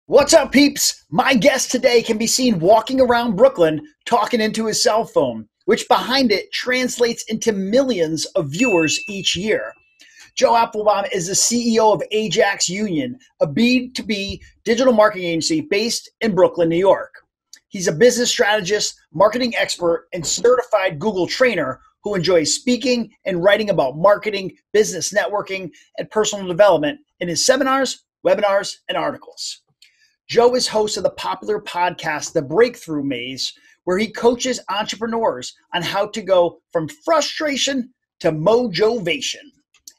What's up, peeps? My guest today can be seen walking around Brooklyn talking into his cell phone, which behind it translates into millions of viewers each year. Joe Apfelbaum is the CEO of Ajax Union, a B2B digital marketing agency based in Brooklyn, New York. He's a business strategist, marketing expert, and certified Google trainer who enjoys speaking and writing about marketing, business networking, and personal development in his seminars, webinars, and articles. Joe is host of the popular podcast, The Breakthrough Maze, where he coaches entrepreneurs on how to go from frustration to mojovation.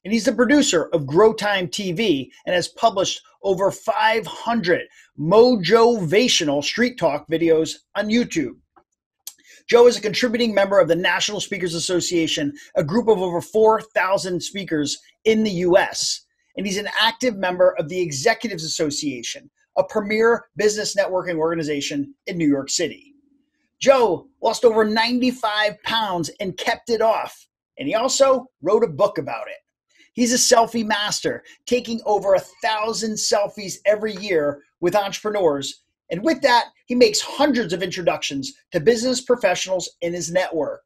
And he's the producer of Grow Time TV and has published over 500 Mojovational Street Talk videos on YouTube. Joe is a contributing member of the National Speakers Association, a group of over 4,000 speakers in the U.S., and he's an active member of the Executives Association, a premier business networking organization in New York City. Joe lost over 95 pounds and kept it off, and he also wrote a book about it. He's a selfie master, taking over 1,000 selfies every year with entrepreneurs, and with that, he makes hundreds of introductions to business professionals in his network.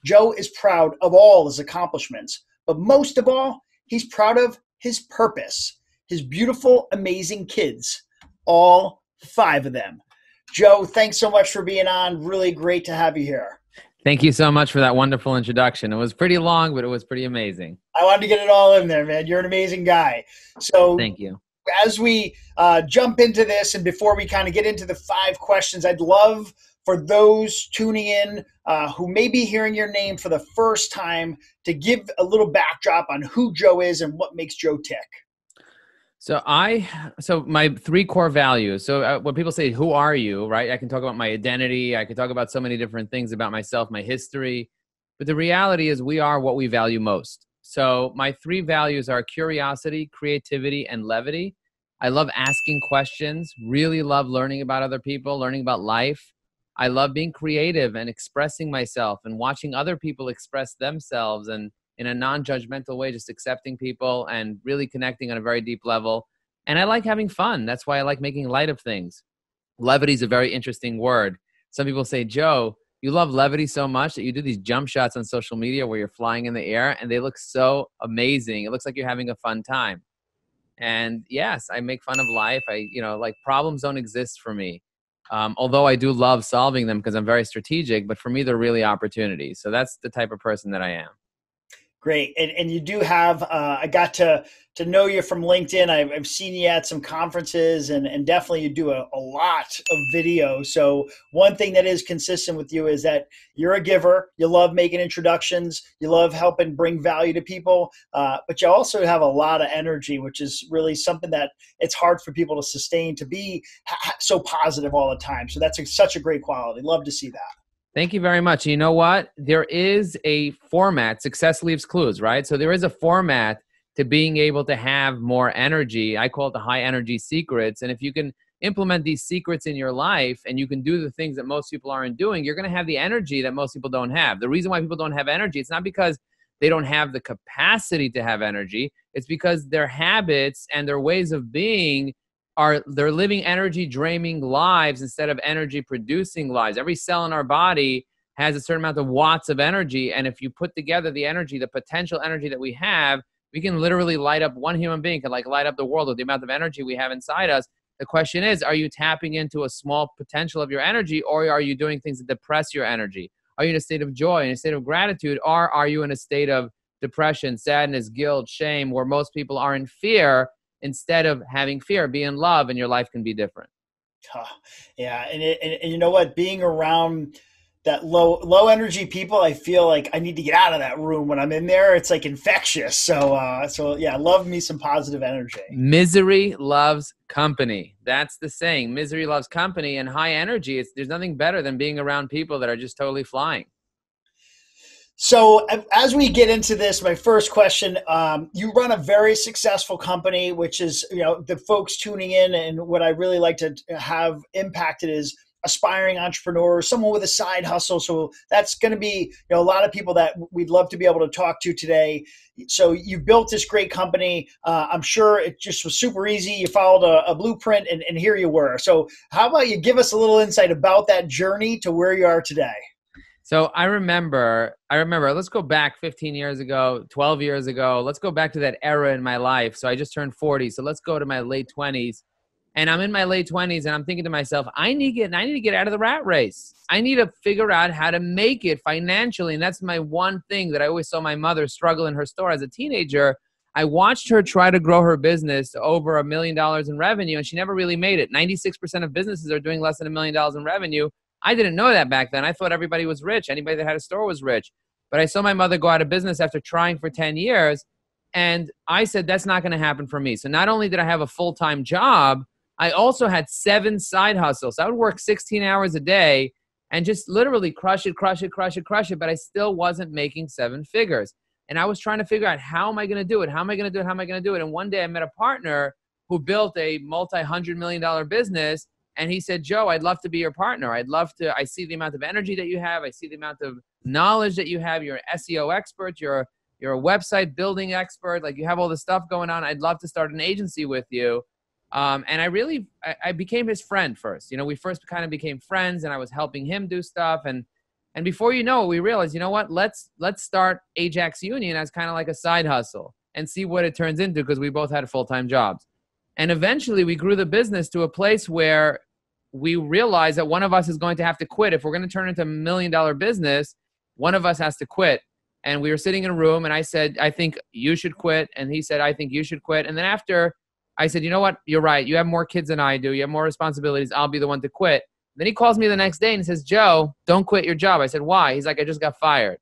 Joe is proud of all his accomplishments, but most of all, he's proud of his purpose, his beautiful, amazing kids. All 5 of them. Joe, thanks so much for being on. Really great to have you here. Thank you so much for that wonderful introduction. It was pretty long, but it was pretty amazing. I wanted to get it all in there, man. You're an amazing guy. So thank you. As we jump into this and before we kind of get into the 5 questions, I'd love for those tuning in who may be hearing your name for the first time to give a little backdrop on who Joe is and what makes Joe tick. So my 3 core values. So when people say, who are you, right? I can talk about my identity. I can talk about so many different things about myself, my history. But the reality is we are what we value most. So my 3 values are curiosity, creativity, and levity. I love asking questions, really love learning about other people, learning about life. I love being creative and expressing myself and watching other people express themselves and in a non-judgmental way, just accepting people and really connecting on a very deep level. And I like having fun. That's why I like making light of things. Levity is a very interesting word. Some people say, Joe, you love levity so much that you do these jump shots on social media where you're flying in the air and they look so amazing. It looks like you're having a fun time. And yes, I make fun of life. Like problems don't exist for me. Although I do love solving them because I'm very strategic, but for me, they're really opportunities. So that's the type of person that I am. Great. And you do have, I got to know you from LinkedIn. I've seen you at some conferences and definitely you do a lot of video. So one thing that is consistent with you is that you're a giver. You love making introductions. You love helping bring value to people. But you also have a lot of energy, which is really something that it's hard for people to sustain, to be so positive all the time. So that's such a great quality. Love to see that. Thank you very much. You know what? There is a format. Success leaves clues, right? So there is a format to being able to have more energy. I call it the high energy secrets. And if you can implement these secrets in your life and you can do the things that most people aren't doing, you're going to have the energy that most people don't have. The reason why people don't have energy, it's not because they don't have the capacity to have energy. It's because their habits and their ways of being they're living energy draining lives instead of energy producing lives. Every cell in our body has a certain amount of watts of energy. And if you put together the energy, the potential energy that we have, we can literally light up one human being, can like light up the world with the amount of energy we have inside us. The question is, are you tapping into a small potential of your energy, or are you doing things that depress your energy? Are you in a state of joy, in a state of gratitude, or are you in a state of depression, sadness, guilt, shame, where most people are in fear? Instead of having fear, be in love and your life can be different. Yeah. And you know what, being around that low energy people, I feel like I need to get out of that room when I'm in there. It's like infectious. So yeah, love me some positive energy. Misery loves company. That's the saying. Misery loves company, and high energy. There's nothing better than being around people that are just totally flying. So as we get into this, my first question, you run a very successful company, which is, the folks tuning in, and what I really like to have impacted is aspiring entrepreneur, someone with a side hustle. So that's going to be, a lot of people that we'd love to be able to talk to today. So you built this great company. I'm sure it just was super easy. You followed a blueprint and here you were. So how about you give us a little insight about that journey to where you are today? So I remember, let's go back 15 years ago, 12 years ago. Let's go back to that era in my life. So I just turned 40. So let's go to my late 20s. And I'm in my late 20s and I'm thinking to myself, I need to get out of the rat race. I need to figure out how to make it financially. And that's my one thing that I always saw my mother struggle in her store as a teenager. I watched her try to grow her business to over $1 million in revenue, and she never really made it. 96% of businesses are doing less than $1 million in revenue. I didn't know that back then. I thought everybody was rich. Anybody that had a store was rich. But I saw my mother go out of business after trying for 10 years. And I said, that's not going to happen for me. So not only did I have a full-time job, I also had 7 side hustles. I would work 16 hours a day and just literally crush it. But I still wasn't making 7 figures. And I was trying to figure out, how am I going to do it? And one day I met a partner who built a multi-$100-million business. And he said, Joe, I'd love to be your partner. I see the amount of energy that you have. I see the amount of knowledge that you have. You're an SEO expert. You're a website building expert. Like, you have all this stuff going on. I'd love to start an agency with you. And I became his friend first. We first kind of became friends, and I was helping him do stuff. And before you know it, we realized, what, let's start Ajax Union as kind of like a side hustle and see what it turns into, because we both had full-time jobs. And eventually we grew the business to a place where we realized that one of us is going to have to quit. If we're going to turn it into $1 million business, one of us has to quit. And we were sitting in a room, and I said, I think you should quit. And he said, I think you should quit. And then after, I said, you know what? You're right. You have more kids than I do. You have more responsibilities. I'll be the one to quit. Then he calls me the next day and says, Joe, don't quit your job. I said, why? He's like, I just got fired.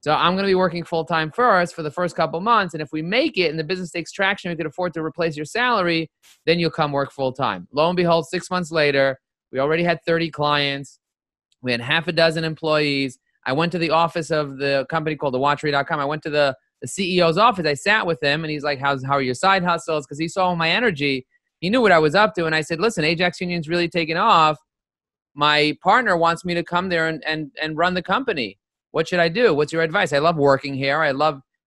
So I'm going to be working full-time first for the first couple months. And if we make it and the business takes traction, we could afford to replace your salary, then you'll come work full-time. Lo and behold, 6 months later, we already had 30 clients. We had half a dozen employees. I went to the office of the company called thewatchery.com. I went to the CEO's office. I sat with him, and he's like, how are your side hustles? Because he saw my energy. He knew what I was up to. And I said, listen, Ajax Union's really taken off. My partner wants me to come there and run the company. What should I do? What's your advice? I love working here.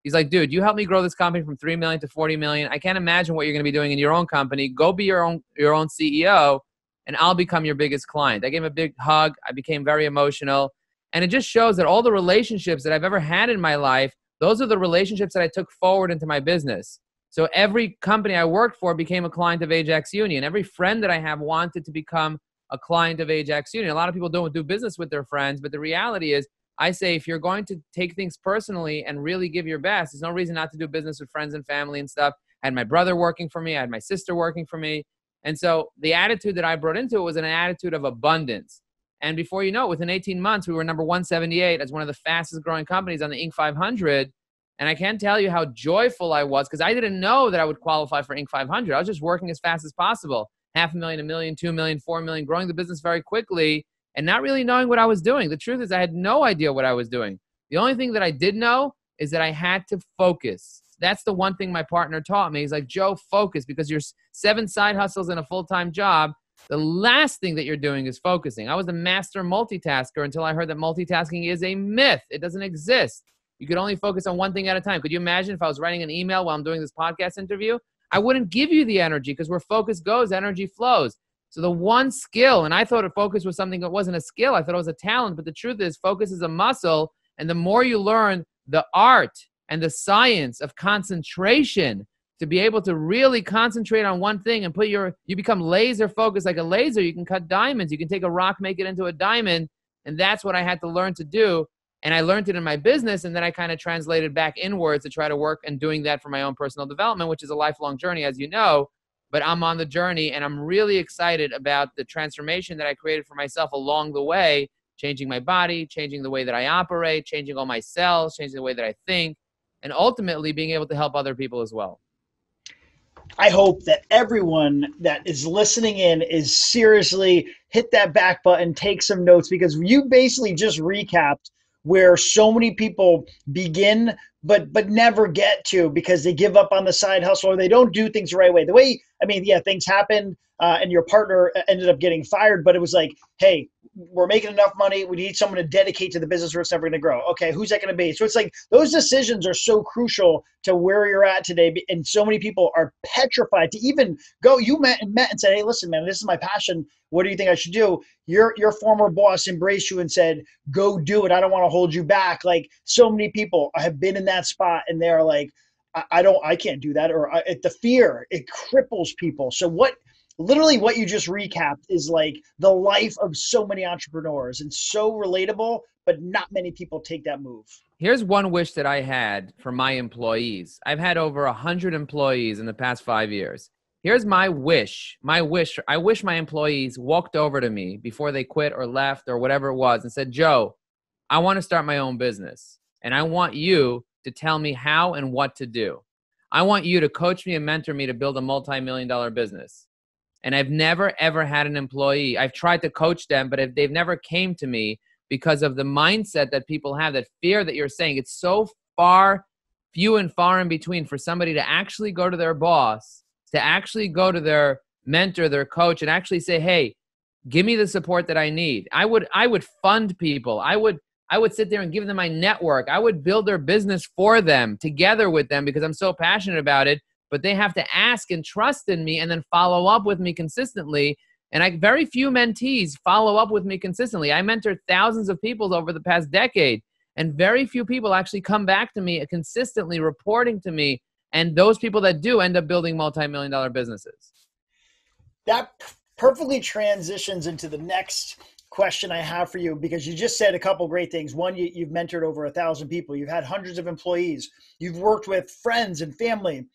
He's like, dude, you help me grow this company from 3 million to 40 million. I can't imagine what you're going to be doing in your own company. Go be your own CEO, and I'll become your biggest client. I gave him a big hug. I became very emotional. And it just shows that all the relationships that I've ever had in my life, those are the relationships that I took forward into my business. So every company I worked for became a client of Ajax Union. Every friend that I have wanted to become a client of Ajax Union. A lot of people don't do business with their friends, but the reality is, I say, if you're going to take things personally and really give your best, there's no reason not to do business with friends and family and stuff. I had my brother working for me. I had my sister working for me. And so the attitude that I brought into it was an attitude of abundance. And before you know it, within 18 months, we were number 178 as one of the fastest growing companies on the Inc. 500. And I can't tell you how joyful I was, because I didn't know that I would qualify for Inc. 500. I was just working as fast as possible. 500,000, 1 million, 2 million, 4 million, growing the business very quickly and not really knowing what I was doing. The truth is, I had no idea what I was doing. The only thing that I did know is that I had to focus. That's the one thing my partner taught me. He's like, Joe, focus, because you're 7 side hustles and a full-time job. The last thing that you're doing is focusing. I was a master multitasker until I heard that multitasking is a myth. It doesn't exist. You could only focus on one thing at a time. Could you imagine if I was writing an email while I'm doing this podcast interview? I wouldn't give you the energy, because where focus goes, energy flows. So the one skill, and I thought focus was something that wasn't a skill. I thought it was a talent, but the truth is, focus is a muscle. And the more you learn the art and the science of concentration, to be able to really concentrate on one thing and you become laser focused like a laser. You can cut diamonds. You can take a rock, make it into a diamond. And that's what I had to learn to do. And I learned it in my business. And then I kind of translated back inwards to try to work and doing that for my own personal development, which is a lifelong journey, as you know. But I'm on the journey, and I'm really excited about the transformation that I created for myself along the way, changing my body, changing the way that I operate, changing all my cells, changing the way that I think, and ultimately being able to help other people as well. I hope that everyone that is listening in is seriously hit that back button, take some notes, because you basically just recapped where so many people begin but never get to, because they give up on the side hustle or they don't do things the right way. Things happened and your partner ended up getting fired, but it was like, hey, we're making enough money. We need someone to dedicate to the business or it's never going to grow. Okay, who's that going to be? So it's like those decisions are so crucial to where you're at today. And so many people are petrified to even go. You met and said, hey, listen, man, this is my passion. What do you think I should do? Your former boss embraced you and said, go do it. I don't want to hold you back. Like so many people have been in that spot and they're like, I can't do that. Or the fear, it cripples people. So literally what you just recapped is like the life of so many entrepreneurs and so relatable, but not many people take that move. Here's one wish that I had for my employees. I've had over 100 employees in the past 5 years. Here's my wish. I wish my employees walked over to me before they quit or left or whatever it was and said, Joe, I want to start my own business. And I want you to tell me how and what to do. I want you to coach me and mentor me to build a multi-million-dollar business. And I've never, ever had an employee. I've tried to coach them, but they've never came to me because of the mindset that people have, that fear that you're saying. It's so few and far in between for somebody to actually go to their boss, to actually go to their mentor, their coach, and actually say, hey, give me the support that I need. I would fund people. I would sit there and give them my network. I would build their business for them, together with them, because I'm so passionate about it. But they have to ask and trust in me and then follow up with me consistently. And very few mentees follow up with me consistently. I mentored thousands of people over the past decade, and very few people actually come back to me consistently reporting to me. And those people that do end up building multi-million-dollar businesses. That perfectly transitions into the next question I have for you, because you just said a couple great things. One, you've mentored over 1,000 people. You've had hundreds of employees. You've worked with friends and family,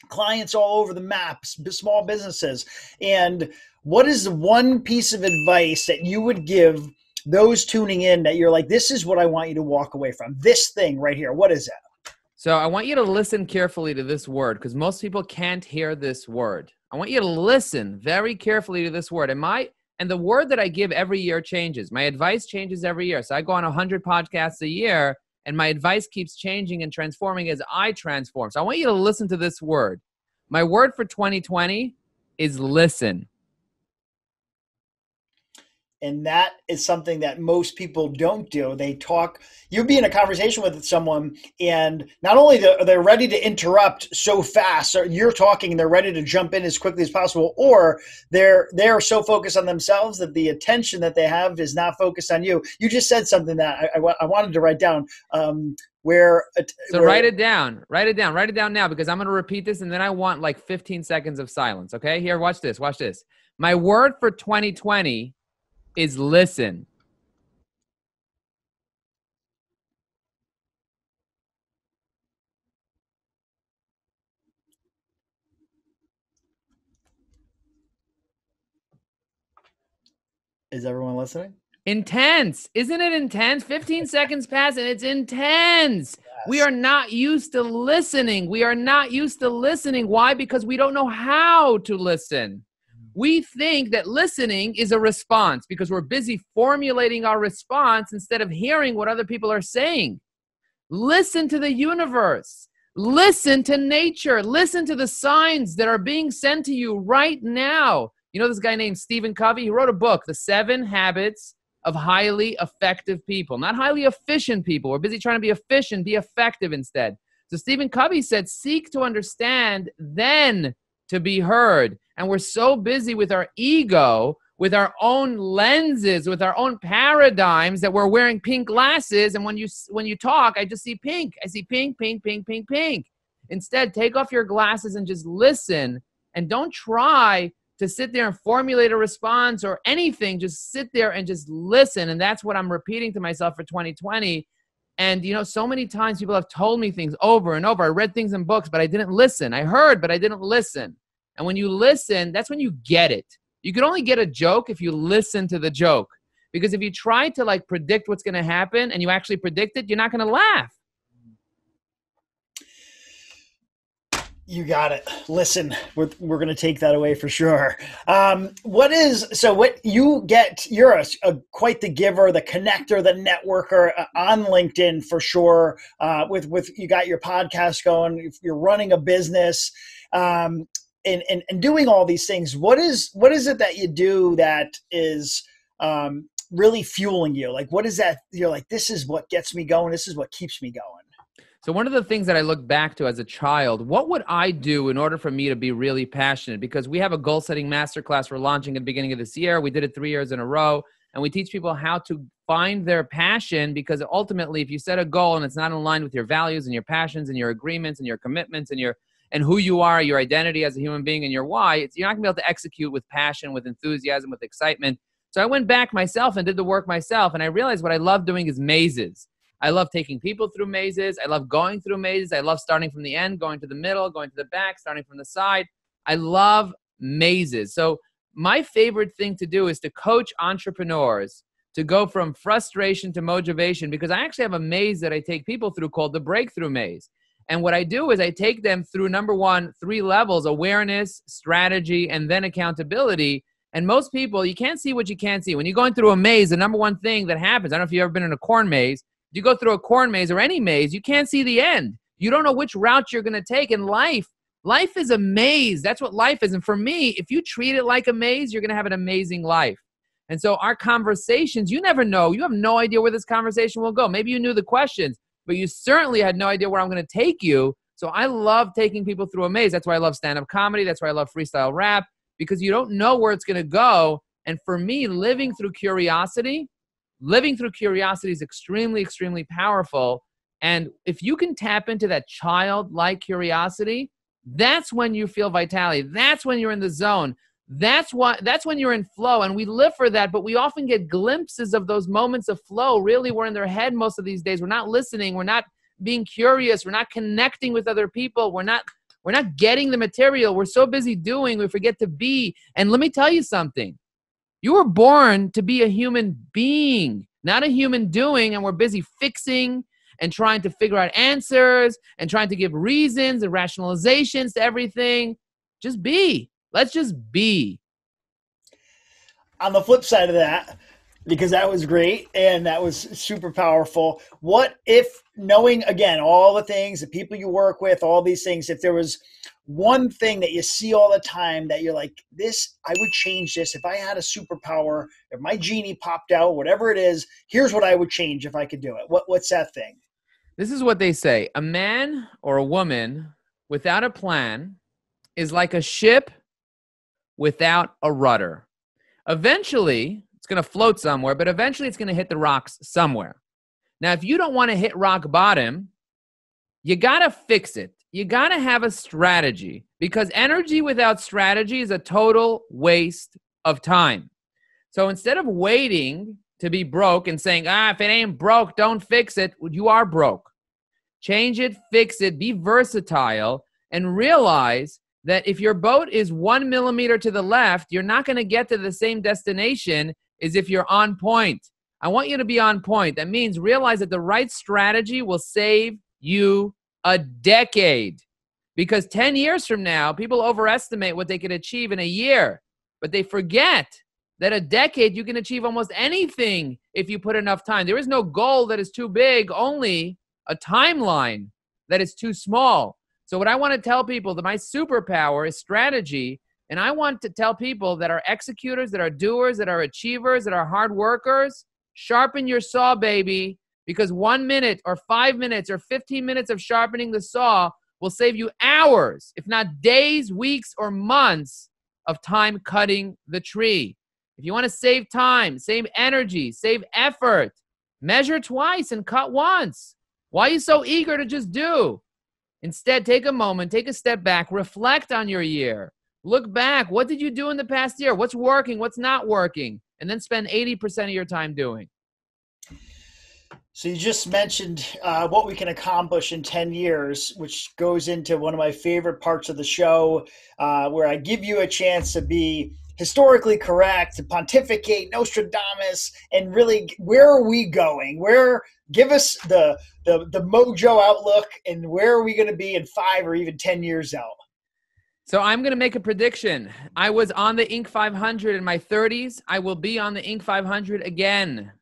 clients all over the map, small businesses. And what is the one piece of advice that you would give those tuning in that you're like, this is what I want you to walk away from? This thing right here. What is that? So I want you to listen carefully to this word, because most people can't hear this word. I want you to listen very carefully to this word. And the word that I give every year changes. My advice changes every year. So I go on 100 podcasts a year, and my advice keeps changing and transforming as I transform. So I want you to listen to this word. My word for 2020 is listen. And that is something that most people don't do. They talk, you'll be in a conversation with someone, and not only are they ready to interrupt so fast, or you're talking and they're ready to jump in as quickly as possible, or they're so focused on themselves that the attention that they have is not focused on you. You just said something that I wanted to write down. Write it down now, because I'm going to repeat this, and then I want like 15 seconds of silence. Okay, here, watch this. My word for 2020 is listen. Is everyone listening? Intense. Isn't it intense? 15 seconds pass and it's intense. Yes. We are not used to listening. Why? Because we don't know how to listen. We think that listening is a response because we're busy formulating our response instead of hearing what other people are saying. Listen to the universe. Listen to nature. Listen to the signs that are being sent to you right now. You know this guy named Stephen Covey? He wrote a book, The 7 Habits of Highly Effective People. Not highly efficient people. We're busy trying to be efficient, be effective instead. So Stephen Covey said, seek to understand, then to be heard. And we're so busy with our ego, with our own lenses, with our own paradigms, that we're wearing pink glasses. And when you talk, I just see pink. I see pink, pink, pink, pink, pink. Instead, take off your glasses and just listen. And don't try to sit there and formulate a response or anything. Just sit there and just listen. And that's what I'm repeating to myself for 2020. And, you know, so many times people have told me things over and over. I read things in books, but I didn't listen. I heard, but I didn't listen. And when you listen, that's when you get it. You can only get a joke if you listen to the joke. Because if you try to like predict what's going to happen and you actually predict it, you're not going to laugh. You got it. Listen, we're going to take that away for sure. You're quite the giver, the connector, the networker on LinkedIn for sure. With you got your podcast going, you're running a business. and doing all these things, what is it that you do that is really fueling you? Like, what is that? You're like, this is what gets me going. This is what keeps me going. So one of the things that I look back to as a child, what would I do in order for me to be really passionate? Because we have a goal-setting masterclass we're launching at the beginning of this year. We did it 3 years in a row, and we teach people how to find their passion, because ultimately, if you set a goal and it's not in line with your values and your passions and your agreements and your commitments and who you are, your identity as a human being and your why, you're not going to be able to execute with passion, with enthusiasm, with excitement. So I went back myself and did the work myself, and I realized what I love doing is mazes. I love taking people through mazes. I love going through mazes. I love starting from the end, going to the middle, going to the back, starting from the side. I love mazes. So my favorite thing to do is to coach entrepreneurs to go from frustration to motivation, because I actually have a maze that I take people through called the breakthrough maze. And what I do is I take them through, number one, 3 levels: awareness, strategy, and then accountability. And most people, you can't see what you can't see. When you're going through a maze, the number one thing that happens, I don't know if you've ever been in a corn maze, you go through a corn maze or any maze, you can't see the end. You don't know which route you're going to take. In life is a maze. That's what life is. And for me, if you treat it like a maze, you're going to have an amazing life. And so our conversations, you never know. You have no idea where this conversation will go. Maybe you knew the questions, but you certainly had no idea where I'm going to take you. So I love taking people through a maze. That's why I love stand-up comedy. That's why I love freestyle rap, because you don't know where it's going to go. And for me, living through curiosity is extremely, extremely powerful. And if you can tap into that childlike curiosity, that's when you feel vitality. That's when you're in the zone. That's when you're in flow. And we live for that, but we often get glimpses of those moments of flow. Really, we're in their head most of these days. We're not listening. We're not being curious. We're not connecting with other people. We're not getting the material. We're so busy doing, we forget to be. And let me tell you something. You were born to be a human being, not a human doing, and we're busy fixing and trying to figure out answers and trying to give reasons and rationalizations to everything. Just be. Let's just be. On the flip side of that, because that was great and that was super powerful, what if, knowing, again, all the things, the people you work with, all these things, if there was one thing that you see all the time that you're like, this, I would change this if I had a superpower, if my genie popped out, whatever it is, here's what I would change if I could do it. What's that thing? This is what they say. A man or a woman without a plan is like a ship without a rudder. Eventually, it's going to float somewhere, but eventually it's going to hit the rocks somewhere. Now, if you don't want to hit rock bottom, you got to fix it. You got to have a strategy, because energy without strategy is a total waste of time. So instead of waiting to be broke and saying, if it ain't broke, don't fix it, you are broke. Change it, fix it, be versatile, and realize that if your boat is 1 millimeter to the left, you're not going to get to the same destination as if you're on point. I want you to be on point. That means realize that the right strategy will save you a decade. Because 10 years from now, people overestimate what they can achieve in a year, but they forget that a decade you can achieve almost anything if you put enough time. There is no goal that is too big, only a timeline that is too small. So what I want to tell people, that my superpower is strategy, and I want to tell people that are executors, that are doers, that are achievers, that are hard workers, sharpen your saw, baby. Because 1 minute or 5 minutes or 15 minutes of sharpening the saw will save you hours, if not days, weeks, or months of time cutting the tree. If you want to save time, save energy, save effort, measure twice and cut once. Why are you so eager to just do? Instead, take a moment, take a step back, reflect on your year. Look back. What did you do in the past year? What's working? What's not working? And then spend 80% of your time doing. So you just mentioned what we can accomplish in 10 years, which goes into one of my favorite parts of the show, where I give you a chance to be historically correct, to pontificate, Nostradamus, and really, where are we going? Give us the mojo outlook, and where are we going to be in 5 or even 10 years out? So I'm going to make a prediction. I was on the Inc. 500 in my 30s. I will be on the Inc. 500 again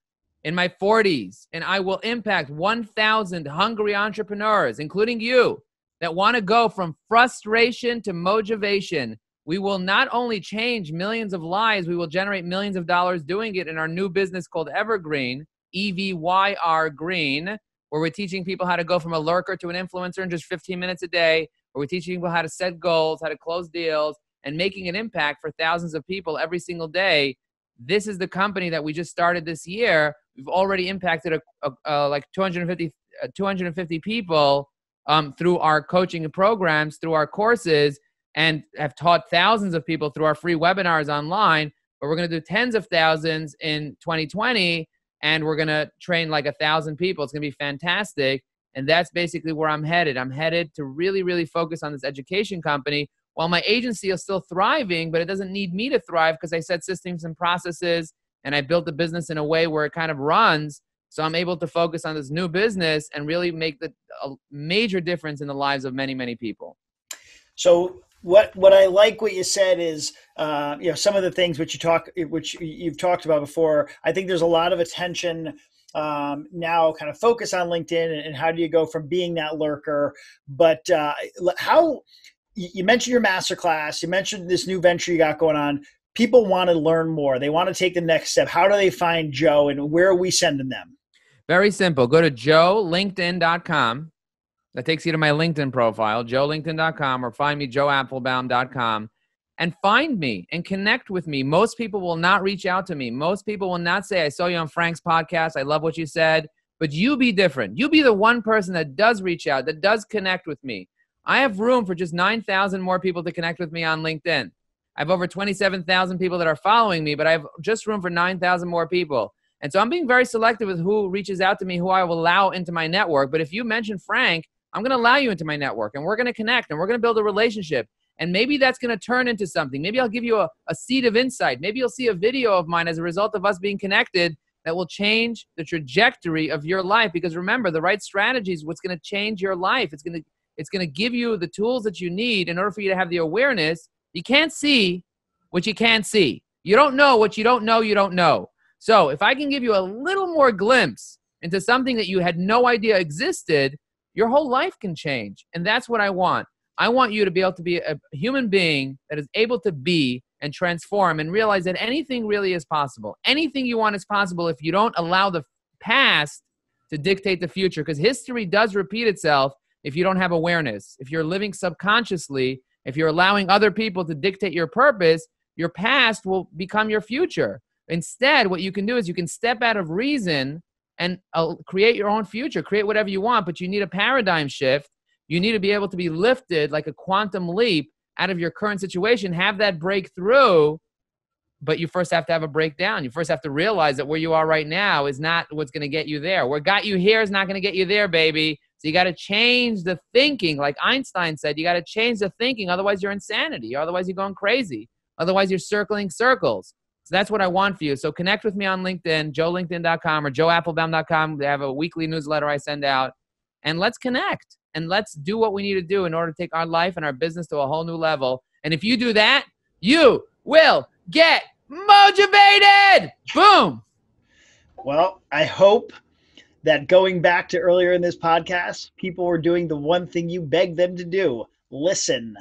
in my 40s, and I will impact 1,000 hungry entrepreneurs, including you, that want to go from frustration to motivation. We will not only change millions of lives, we will generate millions of dollars doing it in our new business called Evergreen, EVYR Green, where we're teaching people how to go from a lurker to an influencer in just 15 minutes a day, where we're teaching people how to set goals, how to close deals, and making an impact for thousands of people every single day. This is the company that we just started this year. We've already impacted like 250 people through our coaching and programs, through our courses, and have taught thousands of people through our free webinars online. But we're going to do tens of thousands in 2020, and we're going to train like 1,000 people. It's going to be fantastic. And that's basically where I'm headed. I'm headed to really, really focus on this education company while my agency is still thriving, but it doesn't need me to thrive because I set systems and processes and I built the business in a way where it kind of runs. So I'm able to focus on this new business and really make a major difference in the lives of many, many people. So what I like what you said is, some of the things which you've talked about before. I think there's a lot of attention now kind of focus on LinkedIn and how do you go from being that lurker. But how you mentioned your masterclass, you mentioned this new venture you got going on. People want to learn more. They want to take the next step. How do they find Joe and where are we sending them? Very simple. Go to joelinkedin.com. That takes you to my LinkedIn profile, joelinkedin.com, or find me, joeapfelbaum.com, and find me and connect with me. Most people will not reach out to me. Most people will not say, I saw you on Frank's podcast. I love what you said. But you be different. You be the one person that does reach out, that does connect with me. I have room for just 9,000 more people to connect with me on LinkedIn. I have over 27,000 people that are following me, but I have just room for 9,000 more people. And so I'm being very selective with who reaches out to me, who I will allow into my network. But if you mention Frank, I'm going to allow you into my network and we're going to connect and we're going to build a relationship. And maybe that's going to turn into something. Maybe I'll give you a seed of insight. Maybe you'll see a video of mine as a result of us being connected that will change the trajectory of your life. Because remember, the right strategy is what's going to change your life. It's going to give you the tools that you need in order for you to have the awareness. You can't see what you can't see. You don't know what you don't know you don't know. So if I can give you a little more glimpse into something that you had no idea existed, your whole life can change. And that's what I want. I want you to be able to be a human being that is able to be and transform and realize that anything really is possible. Anything you want is possible if you don't allow the past to dictate the future, because history does repeat itself if you don't have awareness. If you're living subconsciously, if you're allowing other people to dictate your purpose, your past will become your future. Instead, what you can do is you can step out of reason and create your own future, create whatever you want, but you need a paradigm shift. You need to be able to be lifted like a quantum leap out of your current situation, have that breakthrough, but you first have to have a breakdown. You first have to realize that where you are right now is not what's going to get you there. What got you here is not going to get you there, baby. So you got to change the thinking. Like Einstein said, you got to change the thinking. Otherwise, you're insanity. Otherwise, you're going crazy. Otherwise, you're circling circles. So that's what I want for you. So connect with me on LinkedIn, joelinkedin.com or joeapfelbaum.com. They have a weekly newsletter I send out. And let's connect. And let's do what we need to do in order to take our life and our business to a whole new level. And if you do that, you will get motivated. Boom. Well, I hope that going back to earlier in this podcast, people were doing the one thing you begged them to do, listen.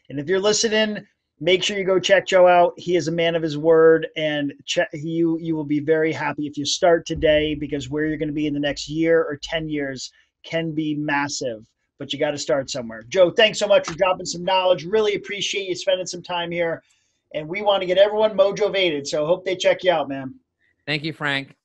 And if you're listening, make sure you go check Joe out. He is a man of his word, and you will be very happy if you start today, because where you're going to be in the next year or 10 years can be massive, but you got to start somewhere. Joe, thanks so much for dropping some knowledge. Really appreciate you spending some time here, and we want to get everyone mojovated, so hope they check you out, man. Thank you, Frank.